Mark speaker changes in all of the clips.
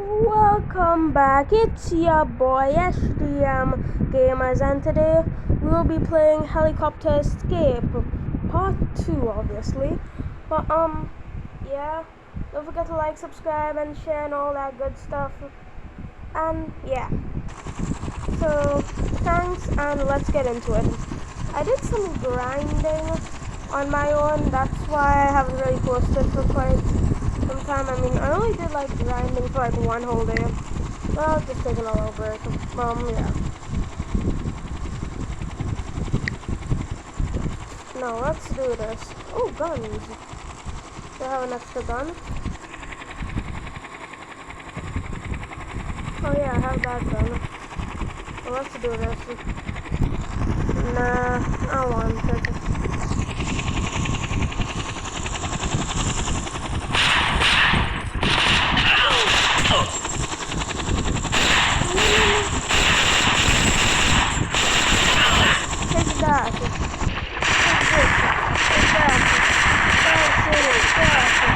Speaker 1: Welcome back, it's your boy SDM Gamers, and today we'll be playing Helicopter Escape Part 2, obviously. But yeah, don't forget to like, subscribe, and share and all that good stuff. And yeah, so thanks, and let's get into it. I did some grinding on my own, that's why I haven't really posted for quite some time. I mean, I only did like grinding for like one whole day. Well, just taking a little break. Yeah. No, let's do this. Oh, guns. Do I have an extra gun? Oh yeah, I have that gun. Well, let's do this. Nah, I don't want it. Take that. Take this. Take that. That's it.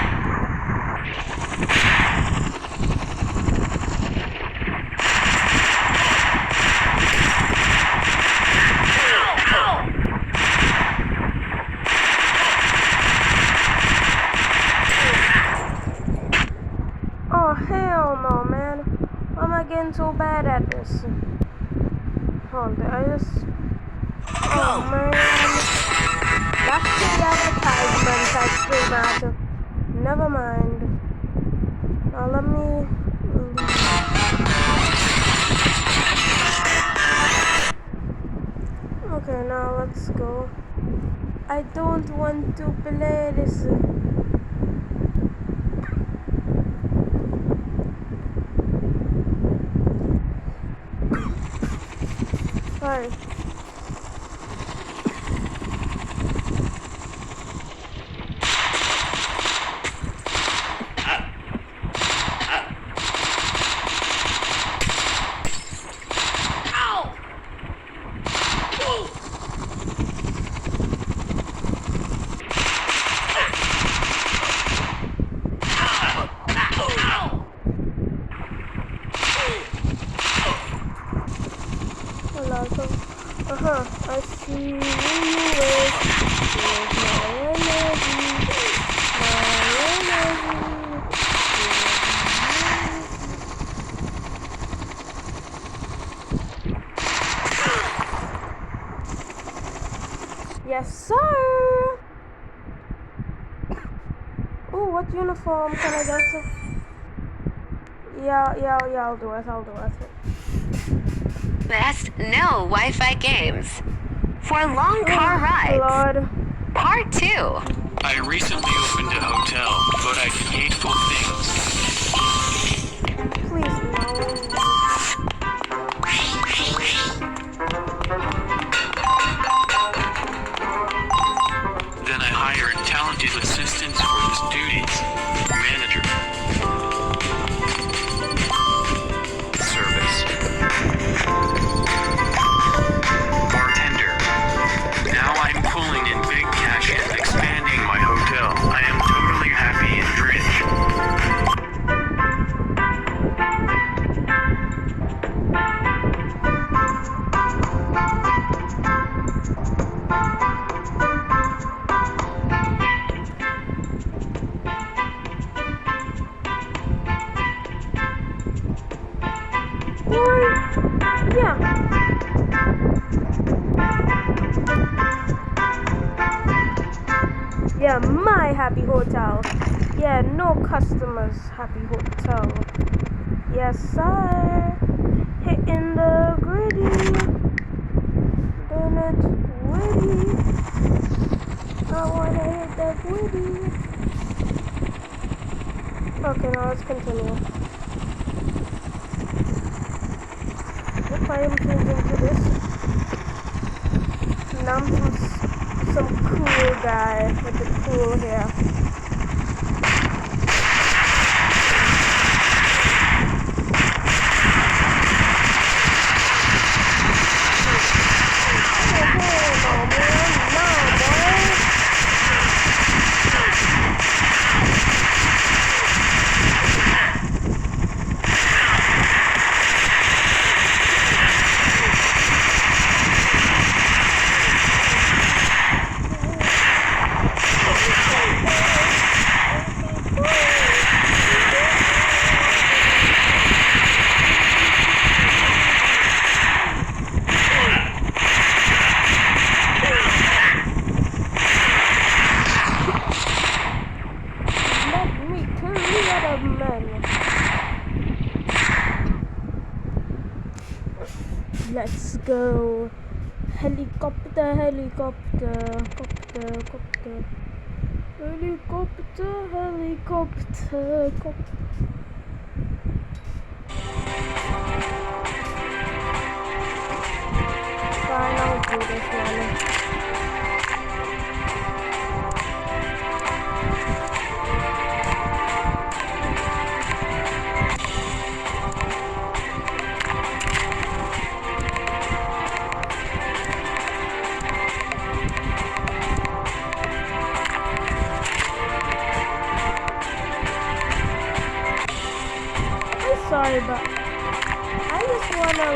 Speaker 1: Oh, hell no, man. Why am I getting so bad at this? Hold on, I just... Oh, man. That's the advertisement I still matter. Never mind. Now let me... Okay, now let's go. I don't want to play this. Sorry. I see you with my energy. Yes, sir. Oh, what uniform can I get? Yeah, I'll do it.
Speaker 2: Best no Wi-Fi games for long car rides.
Speaker 1: Lord.
Speaker 2: Part 2.
Speaker 3: I recently opened a hotel, but I did hateful things.
Speaker 1: Please no.
Speaker 3: Then I hired talented assistants for his duties. Manager. Service. Bartender. Now I'm pulling in big cash and expanding my hotel. I am totally happy and rich. Yeah, my happy hotel. Yeah, no customers happy hotel. Yes, sir. Hitting the gritty. Doing it witty. I wanna hit the gritty. Okay, now let's continue. If I am changing to this. Now I'm some cool guy with the cool hair.
Speaker 1: of men. Let's go. Helicopter, helicopter, copter, copter. Helicopter, helicopter, copter. Fine, I'll do this one. Sorry, but I just wanna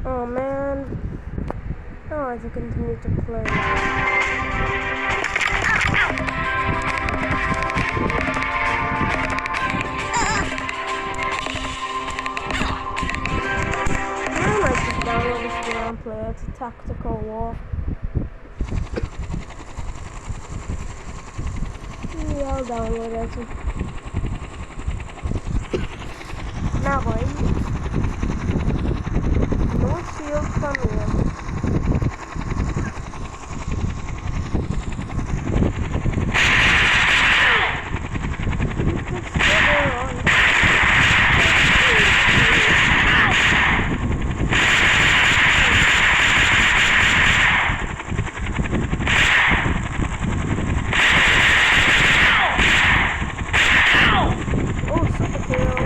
Speaker 1: Oh man, now I have to continue to play. I might just download this game and play it. It's a tactical war. Yeah, I'll download it. Now boys. No shield from here. Oh, super kill.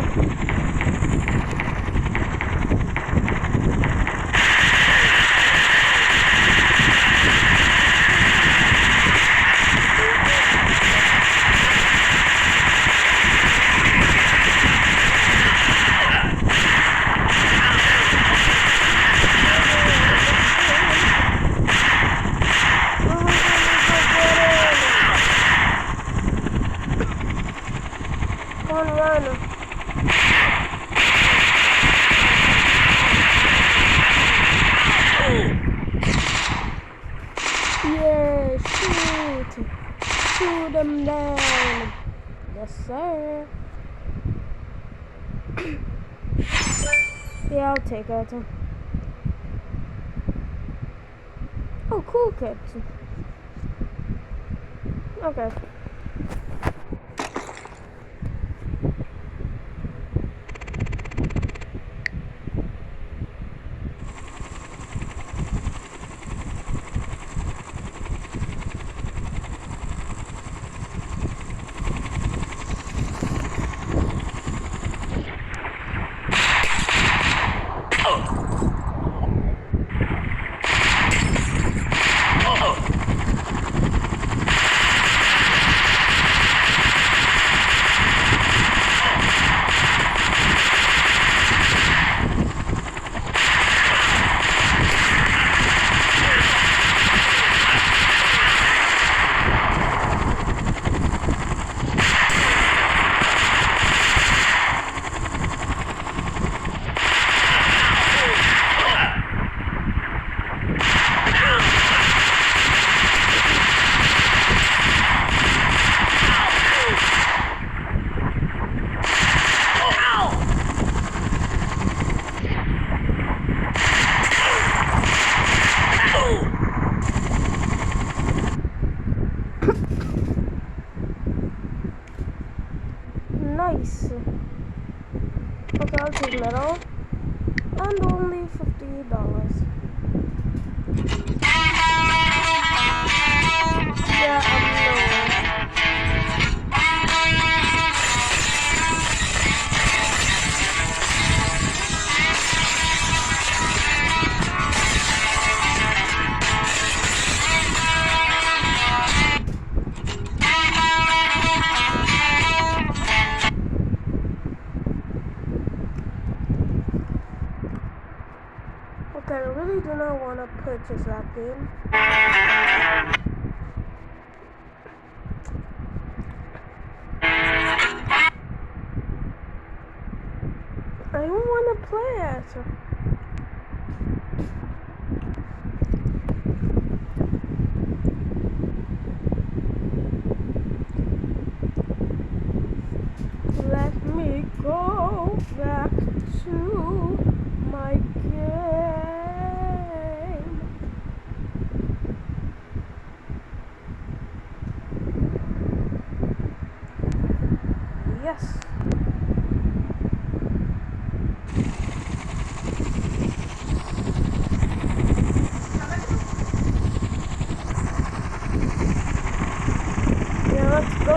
Speaker 1: Yeah, shoot! Shoot them down! Yes, sir! Yeah, I'll take it. Oh, cool kit. Okay. Nice. Okay, I'll take metal. And only $50. Yeah, do not want to purchase that game. I don't want to play it. Let me go back to my game. Yes. Yeah, let's go.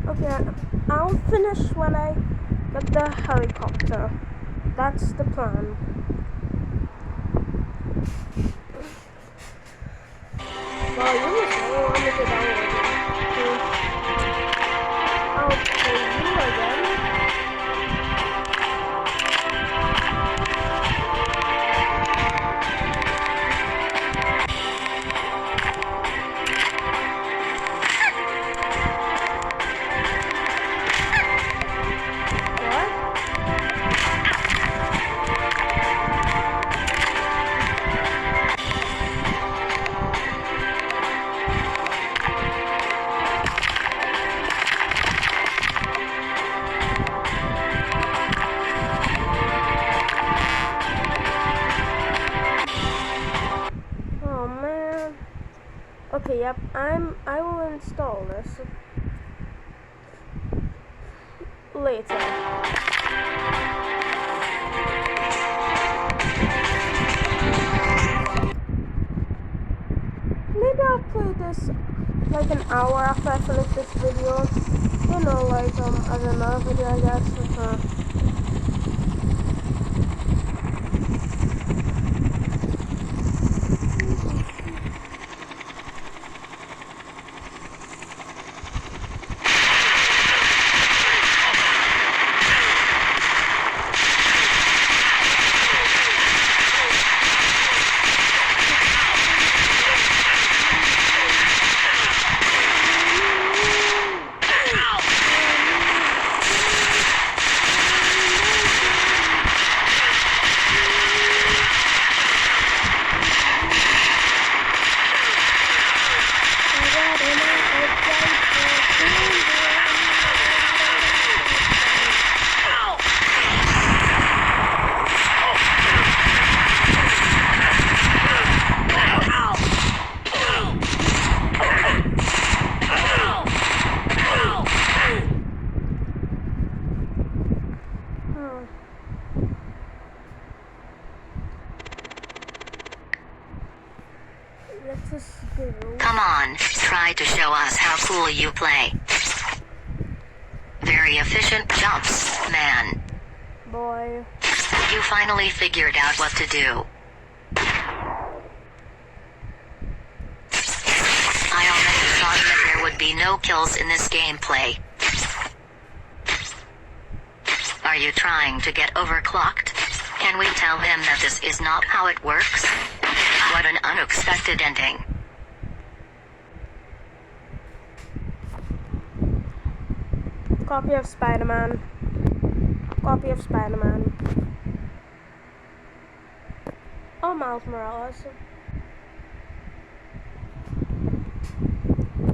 Speaker 1: Okay, I'll finish when I get the helicopter. That's the plan. Well, you were so limited already. I'll play you again. Okay, yep, I will install this later. Maybe I'll play this like an hour after I finish this video. You know, like as another video, I guess.
Speaker 2: Come on, try to show us how cool you play. Very efficient jumps, man.
Speaker 1: Boy.
Speaker 2: You finally figured out what to do. I already thought that there would be no kills in this gameplay. Are you trying to get overclocked? Can we tell him that this is not how it works? What an unexpected ending.
Speaker 1: Copy of Spider-Man. Copy of Spider-Man. Oh, Miles Morales.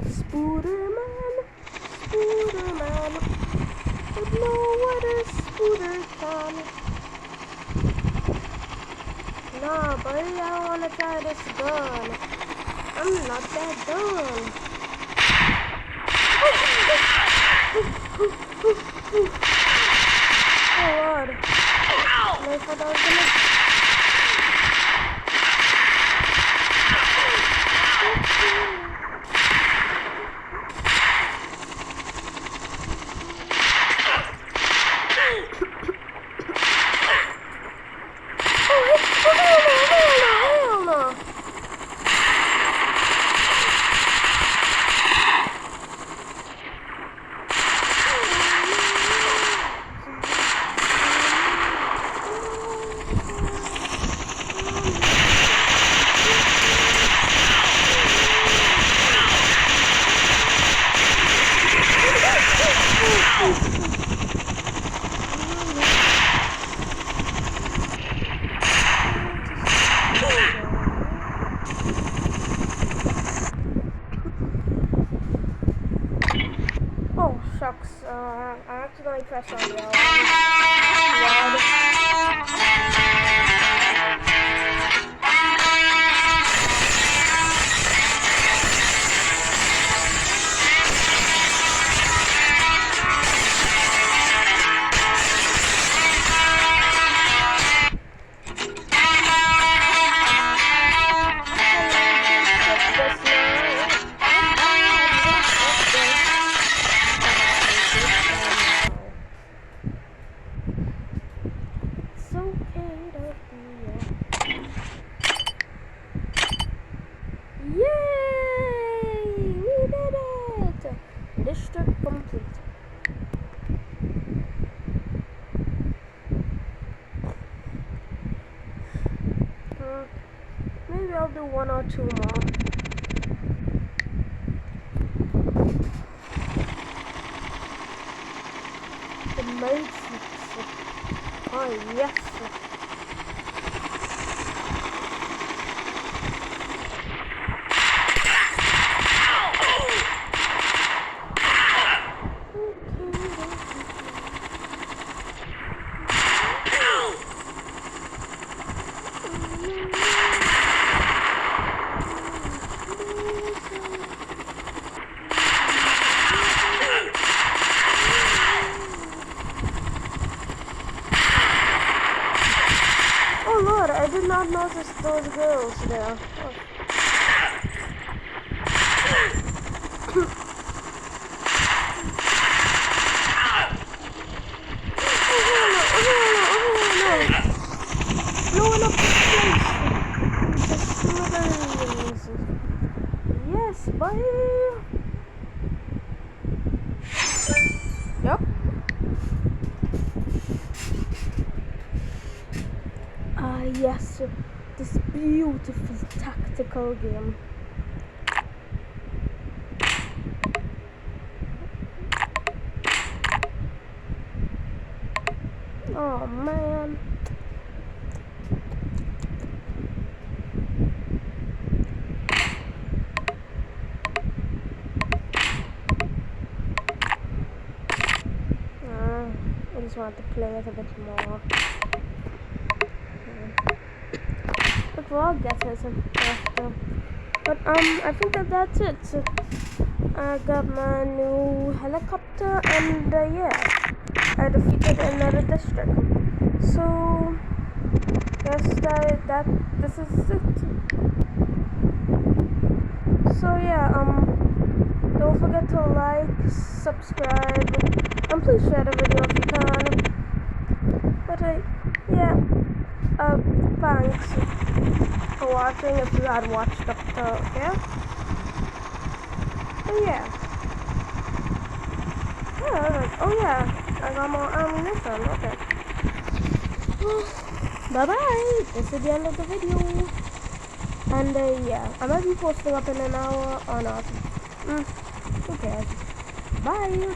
Speaker 1: Spooderman. Spooderman. But no, what is Spooder can? Nah, buddy, I don't wanna try this gun. I'm not that gun. Oh Lord. I thought I was gonna... Hell no. Oh shucks, I accidentally pressed on the Yay! We did it! District complete. Maybe I'll do one or two more. The Matrix. Oh yes. Oh Lord, I did not notice those girls there. Oh. Blowing up the place. Just smithereens. Yes, buddy. Yep. Ah, yes, this beautiful tactical game. Oh man. I just want to play it a bit more. But we'll get it after. But I think that's it. I got my new helicopter and yeah, I defeated another district. So yes, this is it. So yeah, don't forget to like, subscribe, and please share the video if you can. But yeah, thanks for watching if you had watched up to, okay? So yeah. Yeah, like, oh yeah. I got more ammunition. Okay. Bye bye. This is the end of the video. And yeah, I might be posting up in an hour or not. Who cares? Bye.